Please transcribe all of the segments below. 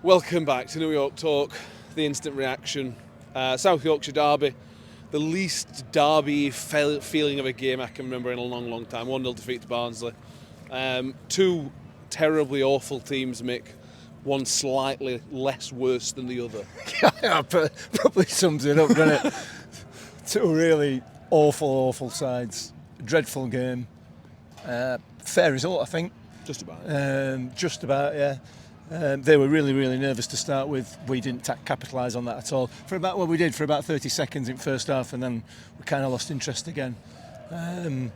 Welcome back to New York Talk, the instant reaction. South Yorkshire derby, the least derby feeling of a game I can remember in a long, long time. 1-0 defeat to Barnsley. Two terribly awful teams, Mick. One slightly less worse than the other. Yeah, probably sums it up, doesn't it? Two really awful sides. Dreadful game. Fair result, I think. Just about. Yeah. They were really nervous to start with. We didn't capitalise on that at all. We did for about 30 seconds in first half, and then we kind of lost interest again.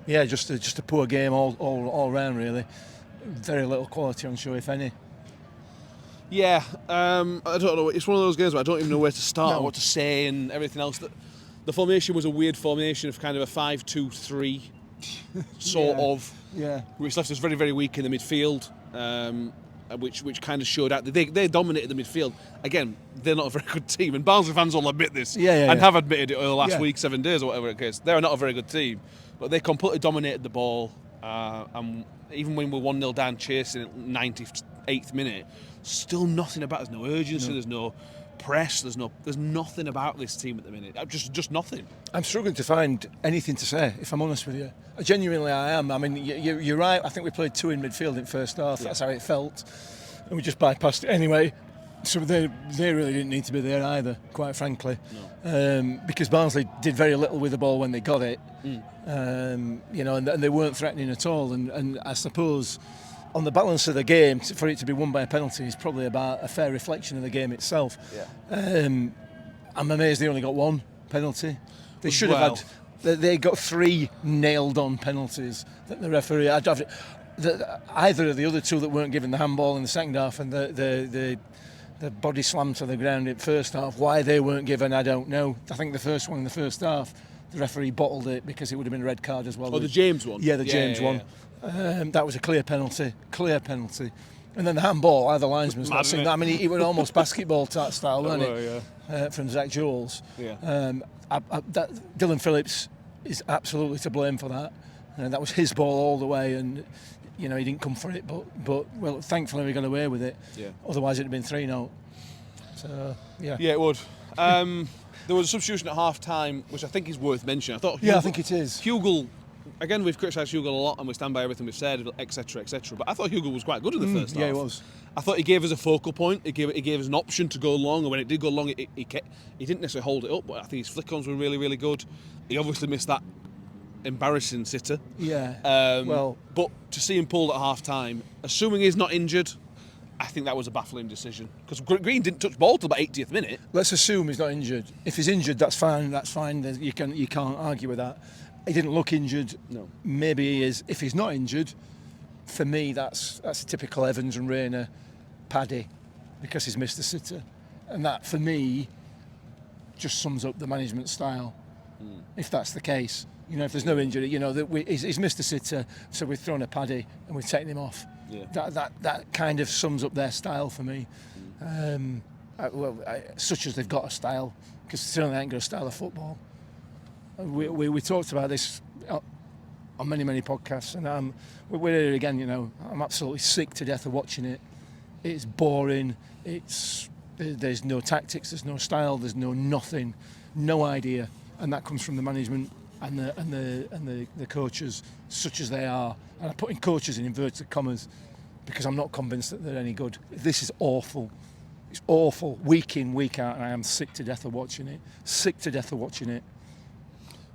Just a poor game all round, really. Very little quality on show, if any. Yeah, I don't know. It's one of those games where I don't even know where to start or what to say and everything else. The formation was a weird formation of kind of a 5-2-3 sort of. Yeah. Which left us very, very weak in the midfield. Which kind of showed out. They dominated the midfield. Again, they're not a very good team, and Barnsley fans will admit this, have admitted it over the last week, 7 days, or whatever it is. They're not a very good team, but they completely dominated the ball. And even when we're 1-0 down, chasing at 98th minute, still nothing about. There's no urgency. There's no press. There's nothing about this team at the minute. Just nothing. I'm struggling to find anything to say, if I'm honest with you. Genuinely, I am. I mean, you're right. I think we played 2 in midfield in first half. Yeah. That's how it felt. And we just bypassed it anyway. So they really didn't need to be there either, quite frankly. No. Because Barnsley did very little with the ball when they got it. And they weren't threatening at all. And I suppose on the balance of the game, for it to be won by a penalty is probably about a fair reflection of the game itself. Yeah. I'm amazed they only got 1 penalty. They should have had. They got 3 nailed-on penalties that the referee had. Either of the other 2 that weren't given the handball in the second half and the body slam to the ground in first half, why they weren't given, I don't know. I think the first one in the first half, the referee bottled it because it would have been a red card as well. Oh, the James one? Yeah, the James one. That was a clear penalty. And then the handball, either linesman's not seen that. I mean, it was almost basketball type style, wasn't it? From Zach Jules. Yeah. Dylan Phillips is absolutely to blame for that. That was his ball all the way, and he didn't come for it. But thankfully we got away with it. Yeah. Otherwise it'd have been 3-0. So yeah. Yeah, it would. There was a substitution at half time, which I think is worth mentioning. I think it is. Hugill. Again, we've criticised Hugill a lot, and we stand by everything we've said, etc., etc. But I thought Hugill was quite good in the first half. Yeah, he was. I thought he gave us a focal point. He gave us an option to go long, and when it did go long, he didn't necessarily hold it up. But I think his flick-ons were really, really good. He obviously missed that embarrassing sitter. Yeah. But to see him pulled at half time, assuming he's not injured, I think that was a baffling decision because Green didn't touch ball till about 80th minute. Let's assume he's not injured. If he's injured, that's fine. You can't argue with that. He didn't look injured. No. Maybe he is. If he's not injured, for me, that's a typical Evans and Rayner paddy because he's missed the sitter. And that, for me, just sums up the management style, if that's the case. If there's no injury, he's missed the sitter, so we've thrown a paddy and we've taken him off. Yeah. That kind of sums up their style for me. Such as they've got a style, because certainly they ain't got a style of football. We talked about this on many podcasts, and we're here again. I'm absolutely sick to death of watching it. It's boring. There's no tactics, there's no style, there's nothing, no idea, and that comes from the management and the coaches, such as they are. And I'm putting coaches in inverted commas because I'm not convinced that they're any good. This is awful. It's awful, week in, week out, and I am sick to death of watching it.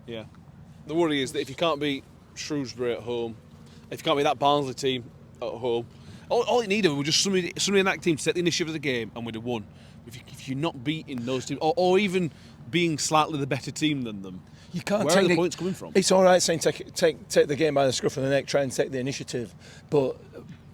Yeah. The worry is that if you can't beat Shrewsbury at home, if you can't beat that Barnsley team at home, all it needed was just somebody in that team to take the initiative of the game and we'd have won. If you're not beating those teams, or even being slightly the better team than them, you can't where are the points coming from? It's all right saying take the game by the scruff of the neck, try and take the initiative, but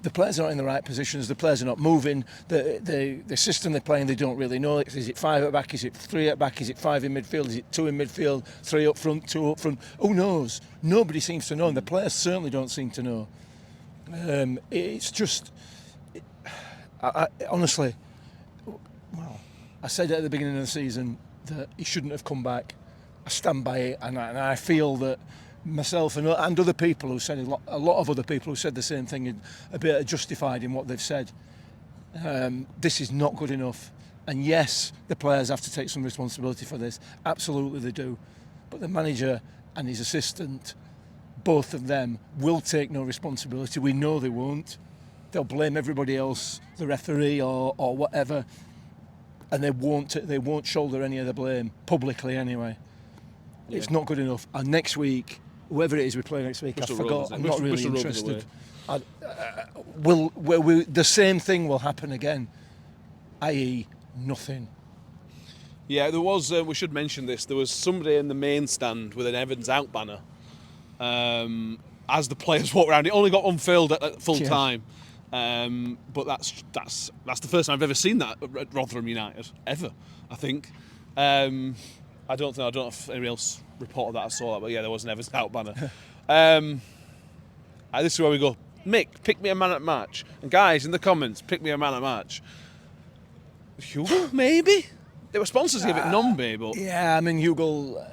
the players are not in the right positions, the players are not moving, the system they're playing they don't really know. Is it 5 at back, is it 3 at back, is it 5 in midfield, is it 2 in midfield, 3 up front, 2 up front? Who knows? Nobody seems to know, and the players certainly don't seem to know. It's just, honestly, I said at the beginning of the season that he shouldn't have come back. I stand by it, and I feel that myself and other people who said a lot of other people who said the same thing are a bit justified in what they've said. This is not good enough. And yes, the players have to take some responsibility for this. Absolutely they do. But the manager and his assistant, both of them, will take no responsibility. We know they won't. They'll blame everybody else, the referee or whatever, and they won't shoulder any of the blame, publicly anyway. Yeah. It's not good enough. And next week, whoever it is we play next week, I forgot, I'm not really interested. The same thing will happen again, i.e. nothing. Yeah, there was, we should mention this, there was somebody in the main stand with an Evans out banner as the players walked around. It only got unfurled at full time. But that's the first time I've ever seen that at Rotherham United, ever, I think. I don't know if anyone else reported that I saw that, but yeah, there was an Evans out banner. This is where we go. Mick, pick me a man at match. And guys, in the comments, pick me a man at match. Hugo, maybe? There were sponsors give it Nombe, but... Yeah, I mean, Hugo...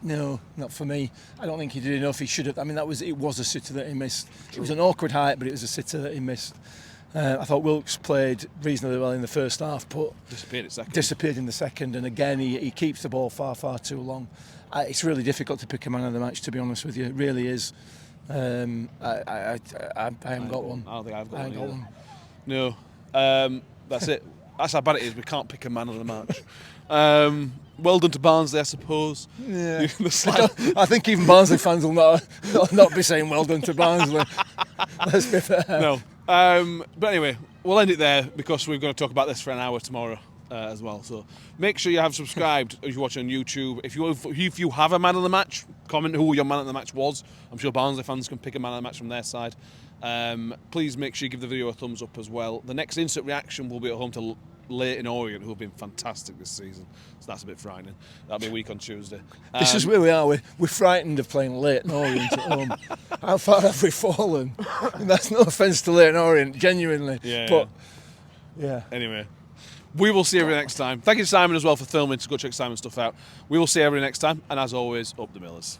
no, not for me. I don't think he did enough. He should have. I mean, it was a sitter that he missed. It was an awkward height, but it was a sitter that he missed. I thought Wilkes played reasonably well in the first half, but disappeared in the second. And again, he keeps the ball far, far too long. It's really difficult to pick a man of the match, to be honest with you. It really is. I haven't got one. I don't think I've got one. No, that's it. That's how bad it is. We can't pick a man of the match. Well done to Barnsley, I suppose. Yeah. I think even Barnsley fans will not be saying well done to Barnsley. Let's be fair. No. But anyway, we'll end it there because we're going to talk about this for an hour tomorrow as well. So make sure you have subscribed if you're watching on YouTube. If you have a man of the match, comment who your man of the match was. I'm sure Barnsley fans can pick a man of the match from their side. Please make sure you give the video a thumbs up as well. The next instant reaction will be at home to Leyton Orient, who have been fantastic this season, so that's a bit frightening. That'll be a week on Tuesday. This is where we are. We're frightened of playing Leyton Orient at home. How far have we fallen? And that's no offence to Leyton Orient, genuinely. Yeah. Anyway, we will see everybody next time. Thank you to Simon as well for filming. To go check Simon's stuff out. We will see everybody next time, and as always, up the Millers.